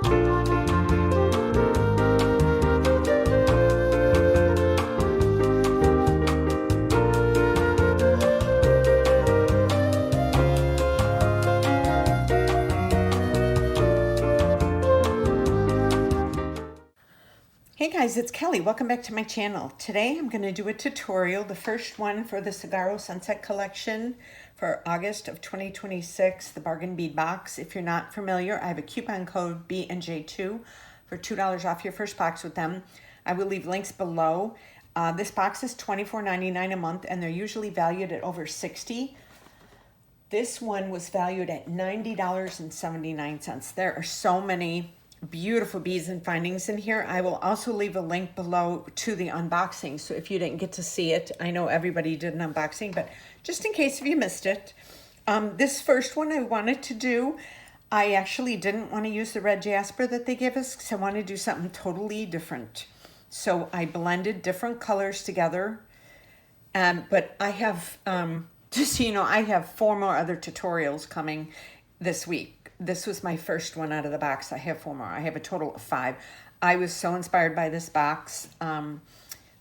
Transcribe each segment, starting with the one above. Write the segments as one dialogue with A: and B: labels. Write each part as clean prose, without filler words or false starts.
A: Hey guys, it's Kelly. Welcome back to my channel. Today I'm going to do a tutorial, the first one for the Saguaro Sunset Collection for August of 2026, the Bargain Bead Box. If you're not familiar, I have a coupon code BNJ2 for $2 off your first box with them. I will leave links below. This box is $24.99 a month and they're usually valued at over $60. This one was valued at $90.79. There are so many beautiful beads and findings in here. I will also leave a link below to the unboxing, so if you didn't get to see it, I know everybody did an unboxing, but just in case if you missed it, this first one I wanted to do, I actually didn't want to use the red jasper that they gave us because I wanted to do something totally different. So I blended different colors together, but I have, just so you know, I have 4 more other tutorials coming this week. This was my first one out of the box. I have 4 more. I have a total of 5. I was so inspired by this box.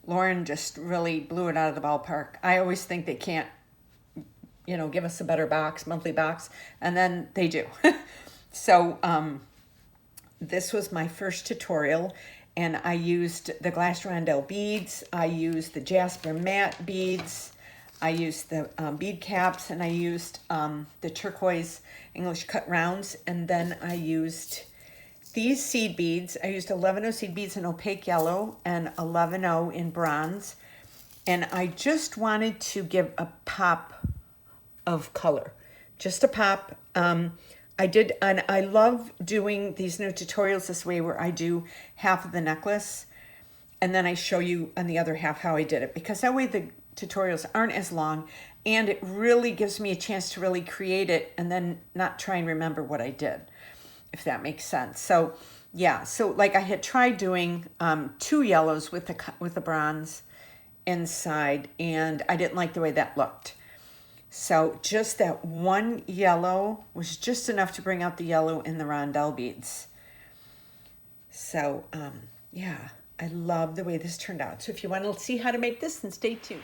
A: Lauren just really blew it out of the ballpark. I always think they can't, you know, give us a better box, monthly box, and then they do. So this was my first tutorial, and I used the glass rondelle beads. I used the jasper matte beads. I used the bead caps, and I used the turquoise English cut rounds, and then I used these seed beads. I used 11-0 seed beads in opaque yellow and 11-0 in bronze, and I just wanted to give a pop of color, just a pop. I did, and I love doing these new tutorials this way where I do half of the necklace, and then I show you on the other half how I did it, because that way the tutorials aren't as long and it really gives me a chance to really create it and then not try and remember what I did, if that makes sense. So yeah, so like I had tried doing 2 yellows with the bronze inside, and I didn't like the way that looked. So just that 1 yellow was just enough to bring out the yellow in the rondelle beads. So yeah, I love the way this turned out. So if you want to see how to make this, then stay tuned.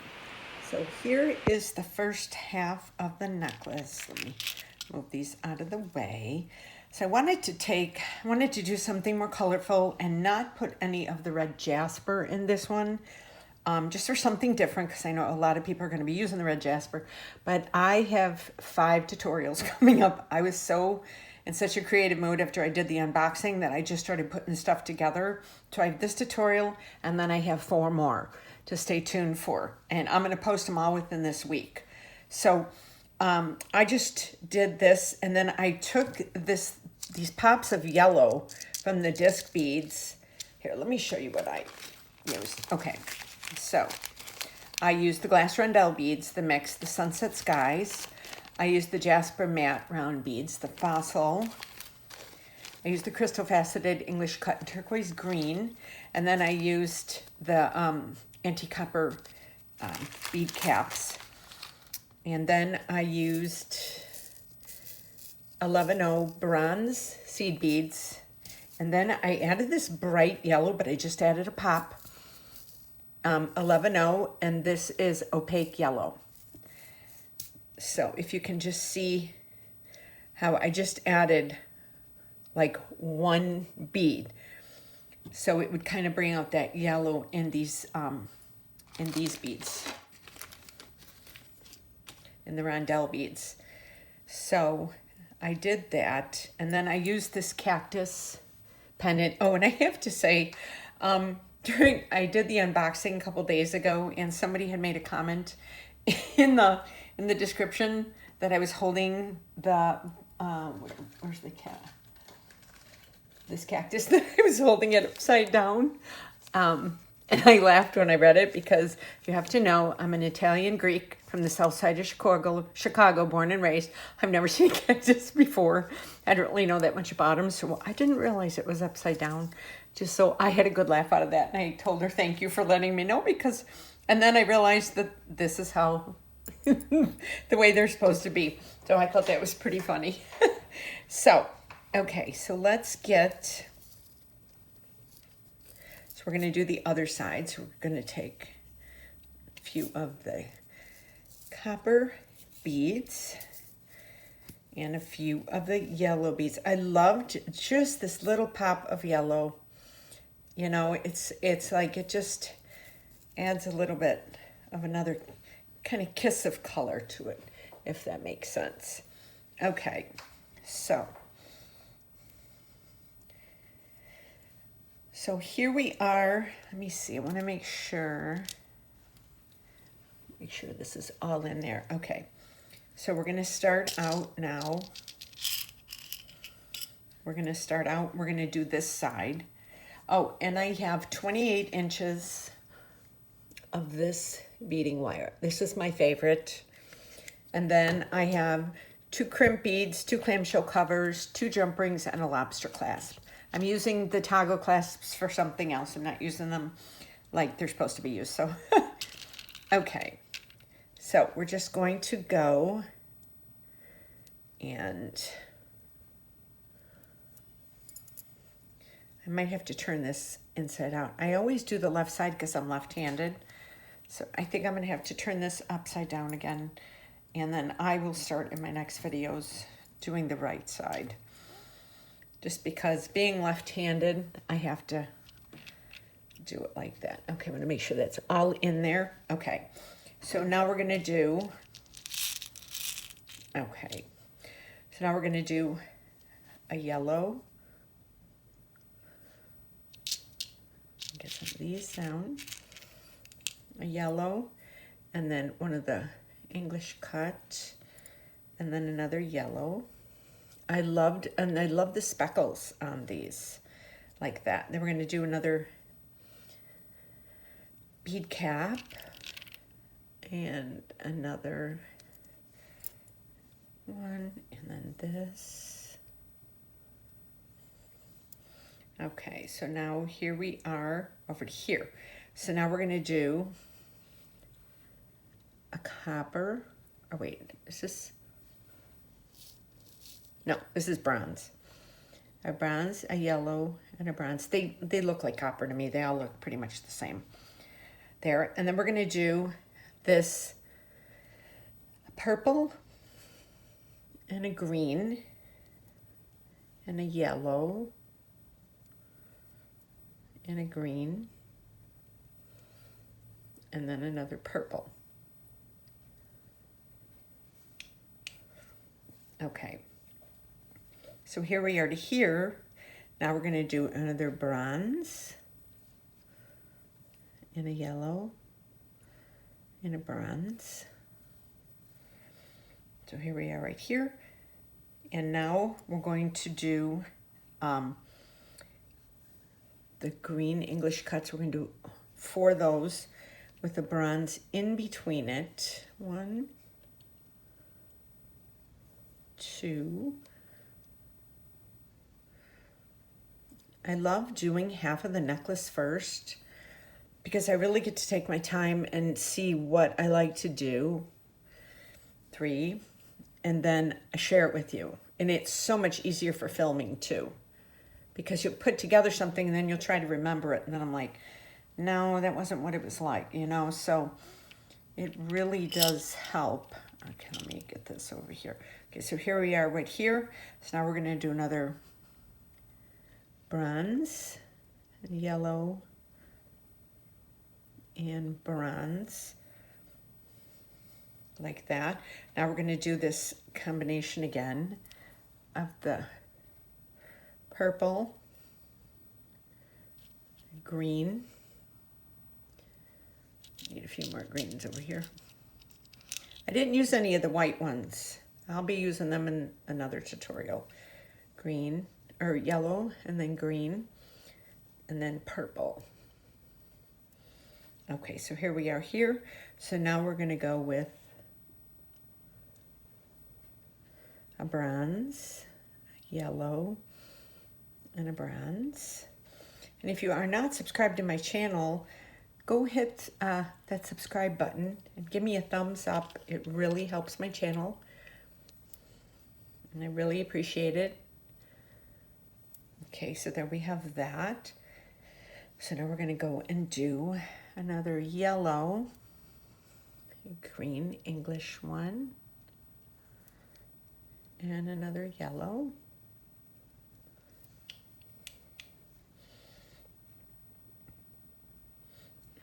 A: So here is the first half of the necklace. Let me move these out of the way. So I wanted to do something more colorful and not put any of the red jasper in this one, just for something different, because I know a lot of people are going to be using the red jasper. But I have 5 tutorials coming up. I was so in such a creative mood after I did the unboxing that I just started putting the stuff together. So I have this tutorial, and then I have 4 more to stay tuned for, and I'm going to post them all within this week. So I just did this, and then I took these pops of yellow from the disc beads. Here, let me show you what I used. Okay, so I used the glass rondelle beads, the mix, the sunset skies. I used the jasper matte round beads, the fossil. I used the crystal faceted English cut and turquoise green, and then I used the anti-copper bead caps, and then I used 11-0 bronze seed beads, and then I added this bright yellow, but I just added a pop, 11-0, and this is opaque yellow. So if you can just see how I just added like 1 bead, so it would kind of bring out that yellow in these beads, in the rondelle beads. So I did that, and then I used this cactus pendant. Oh, and I have to say, I did the unboxing a couple days ago, and somebody had made a comment in the description that I was holding the where's the cat? This cactus, that I was holding it upside down. And I laughed when I read it, because you have to know I'm an Italian Greek from the south side of Chicago, born and raised. I've never seen a cactus before. I don't really know that much about them, so I didn't realize it was upside down. Just so I had a good laugh out of that, and I told her thank you for letting me know, because, and then I realized that this is how the way they're supposed to be. So I thought that was pretty funny. So Okay, so let's get, so we're gonna do the other side. So we're gonna take a few of the copper beads and a few of the yellow beads. I loved just this little pop of yellow. You know, it's like it just adds a little bit of another kind of kiss of color to it, if that makes sense. Okay, so here we are. Let me see, I want to make sure this is all in there. Okay, so we're going to start out now. We're going to do this side. Oh, and I have 28 inches of this beading wire. This is my favorite. And then I have 2 crimp beads, 2 clamshell covers, 2 jump rings, and a lobster clasp. I'm using the toggle clasps for something else. I'm not using them like they're supposed to be used. So, okay. So we're just going to go and I might have to turn this inside out. I always do the left side because I'm left-handed. So I think I'm gonna have to turn this upside down again. And then I will start in my next videos doing the right side. Just because being left-handed, I have to do it like that. Okay, I'm gonna make sure that's all in there. Okay, so now we're gonna do, okay. So now we're gonna do a yellow. Get some of these down. A yellow, and then one of the English cut, and then another yellow. I love the speckles on these, like that. Then we're going to do another bead cap, and another one, and then this. Okay, so now here we are over here. So now we're going to do a copper, oh wait, is this, no, this is bronze. A bronze, a yellow, and a bronze. They look like copper to me. They all look pretty much the same. There, and then we're gonna do this purple, and a green, and a yellow, and a green, and then another purple. Okay, so here we are to here. Now we're going to do another bronze, and a yellow, and a bronze. So here we are right here. And now we're going to do the green English cuts. We're going to do 4 of those with the bronze in between it. 1, 2. I love doing half of the necklace first because I really get to take my time and see what I like to do. 3, and then I share it with you. And it's so much easier for filming too, because you'll put together something and then you'll try to remember it. And then I'm like, no, that wasn't what it was like, you know? So it really does help. Okay, let me get this over here. Okay, so here we are right here. So now we're gonna do another bronze, yellow, and bronze, like that. Now we're gonna do this combination again of the purple, green. Need a few more greens over here. I didn't use any of the white ones. I'll be using them in another tutorial. Green, or yellow, and then green, and then purple. Okay, so here we are here. So now we're gonna go with a bronze, yellow, and a bronze. And if you are not subscribed to my channel, go hit that subscribe button and give me a thumbs up. It really helps my channel, and I really appreciate it. Okay, so there we have that. So now we're going to go and do another yellow, green English one, and another yellow.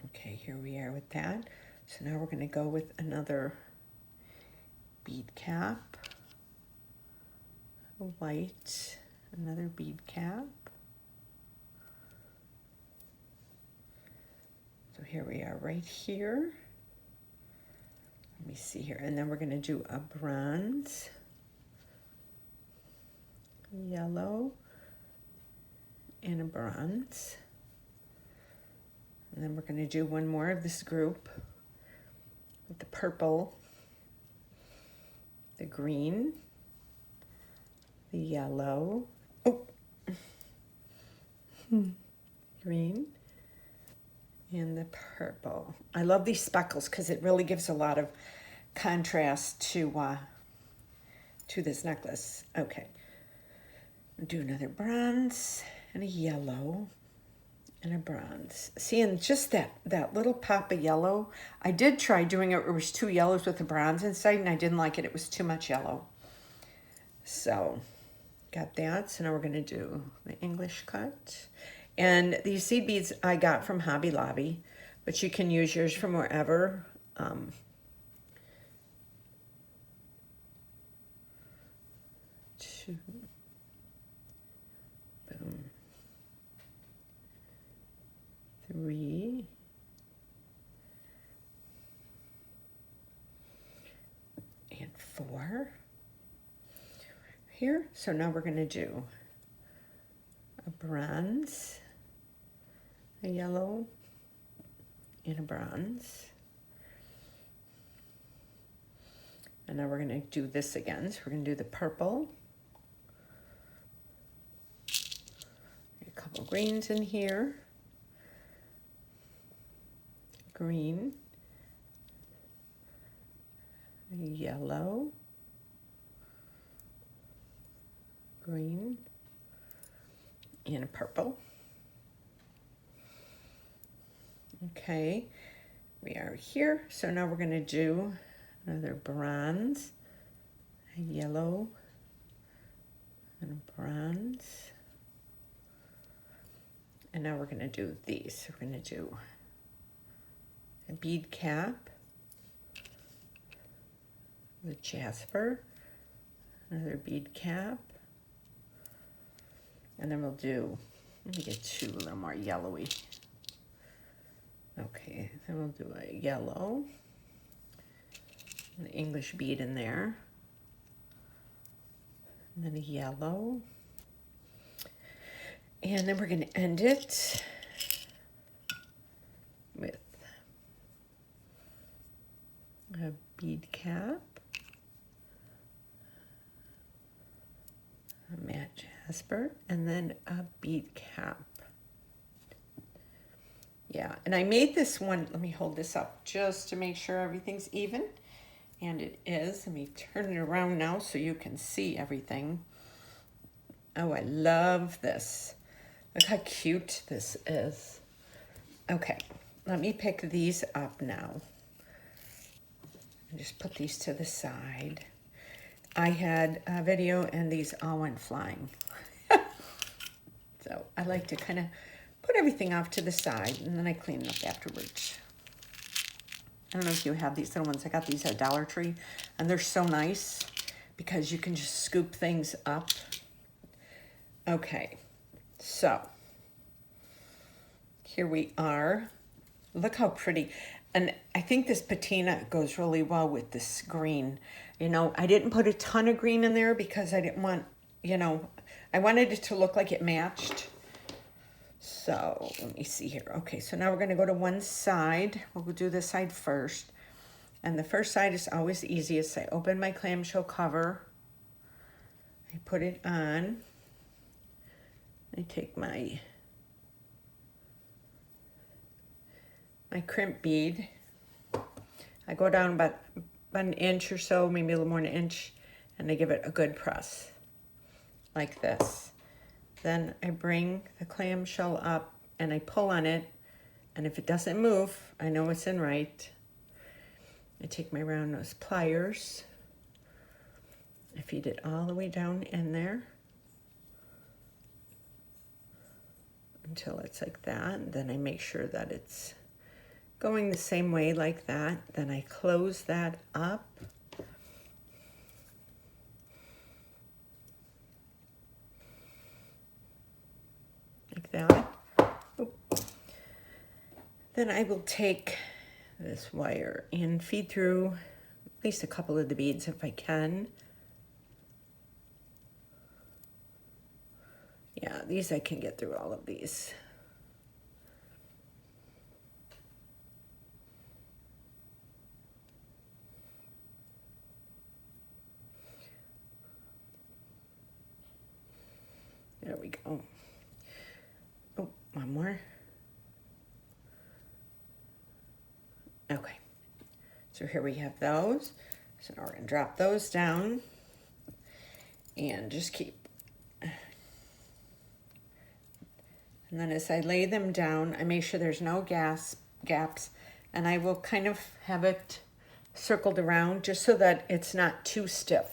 A: Okay, here we are with that. So now we're going to go with another bead cap, a white, another bead cap. So here we are right here. Let me see here. And then we're going to do a bronze, yellow, and a bronze. And then we're going to do one more of this group with the purple, the green, the yellow, green, and the purple. I love these speckles because it really gives a lot of contrast to this necklace. Okay, I'll do another bronze and a yellow and a bronze. See, and just that little pop of yellow, I did try doing it where it was 2 yellows with the bronze inside, and I didn't like it. It was too much yellow. So, got that. So now we're going to do the English cut. And these seed beads I got from Hobby Lobby, but you can use yours from wherever. Two. Boom. 3. And 4. Here. So now we're going to do a bronze, a yellow, and a bronze. And now we're going to do this again. So we're going to do the purple. A couple greens in here. Green. Yellow. Green. And a purple. Okay, we are here. So now we're going to do another bronze, a yellow, and a bronze. And now we're going to do these. We're going to do a bead cap, the jasper, another bead cap, and then we'll do, let me get 2 a little more yellowy. Okay, then we'll do a yellow, an English bead in there, and then a yellow, and then we're going to end it with a bead cap, a matte jasper, and then a bead cap. Yeah, and I made this one, let me hold this up just to make sure everything's even. And it is. Let me turn it around now so you can see everything. Oh, I love this. Look how cute this is. Okay, let me pick these up now. And just put these to the side. I had a video and these all went flying. So I like to kind of put everything off to the side and then I clean it up afterwards. I don't know if you have these little ones. I got these at Dollar Tree and they're so nice because you can just scoop things up. Okay, so here we are. Look how pretty. And I think this patina goes really well with this green. You know, I didn't put a ton of green in there because I didn't want, you know, I wanted it to look like it matched. So let me see here. Okay, so now we're going to go to one side. We'll do this side first. And the first side is always the easiest. I open my clamshell cover. I put it on. I take my crimp bead. I go down about an inch or so, maybe a little more than an inch, and I give it a good press, like this. Then I bring the clamshell up and I pull on it, and if it doesn't move, I know it's in right. I take my round nose pliers, I feed it all the way down in there until it's like that, and then I make sure that it's going the same way like that. Then I close that up. Like that. Oop. Then I will take this wire and feed through at least a couple of the beads if I can. Yeah, these I can get through all of these. There we go. Oh, one more. Okay, so here we have those. So now we're gonna drop those down and just keep. And then as I lay them down, I make sure there's no gaps, and I will kind of have it circled around just so that it's not too stiff.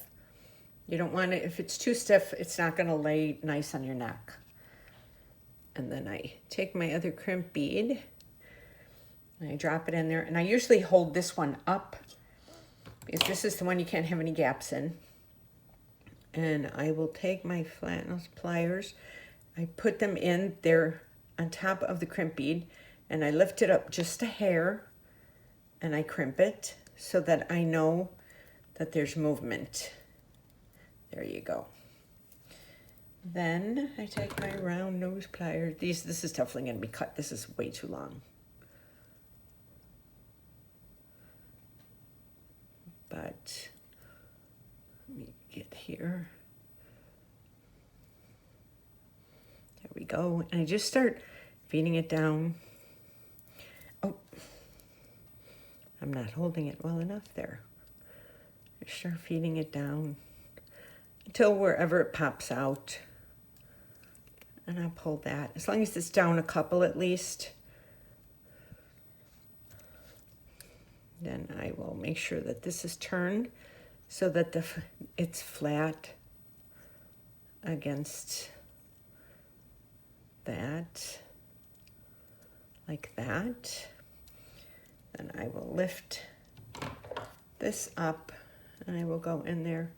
A: You don't want it, if it's too stiff, it's not gonna lay nice on your neck. And then I take my other crimp bead and I drop it in there, and I usually hold this one up because this is the one you can't have any gaps in. And I will take my flat nose pliers, I put them in there on top of the crimp bead, and I lift it up just a hair and I crimp it so that I know that there's movement. There you go. Then I take my round nose pliers. This is definitely going to be cut. This is way too long. But let me get here. There we go. And I just start feeding it down. Oh, I'm not holding it well enough there. I start feeding it down until wherever it pops out. And I'll pull that. As long as it's down a couple at least. Then I will make sure that this is turned so that it's flat against that, like that. Then I will lift this up and I will go in there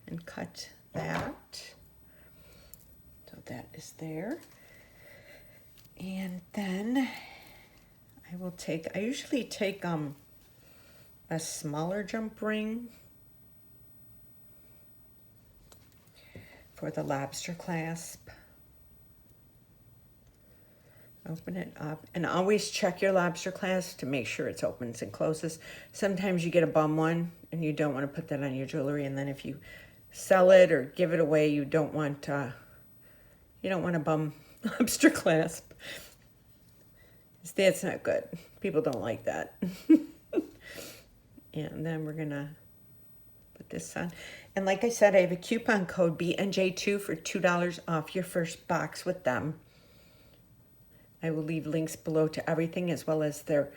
A: and cut that. So that is there. And then I usually take a smaller jump ring for the lobster clasp. Open it up, and always check your lobster clasp to make sure it opens and closes. Sometimes you get a bum one and you don't want to put that on your jewelry, and then if you sell it or give it away, you don't want a bum lobster clasp. That's not good. People don't like that. And then we're gonna put this on. And like I said, I have a coupon code BNJ2 for $2 off your first box with them. I will leave links below to everything, as well as their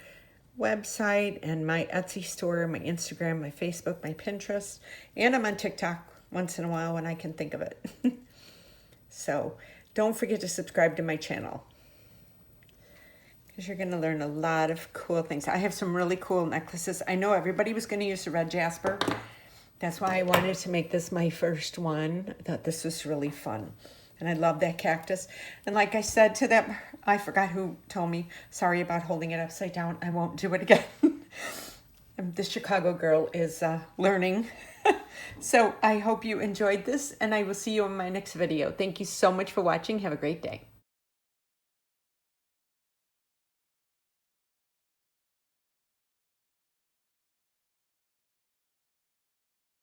A: website and my Etsy store, my Instagram, my Facebook, my Pinterest, and I'm on TikTok once in a while when I can think of it. So don't forget to subscribe to my channel, because you're going to learn a lot of cool things. I have some really cool necklaces. I know everybody was going to use the red jasper. That's why I wanted to make this my first one. I thought this was really fun. And I love that cactus. And like I said to them, I forgot who told me, sorry about holding it upside down. I won't do it again. The Chicago girl is learning. So I hope you enjoyed this, and I will see you in my next video. Thank you so much for watching. Have a great day.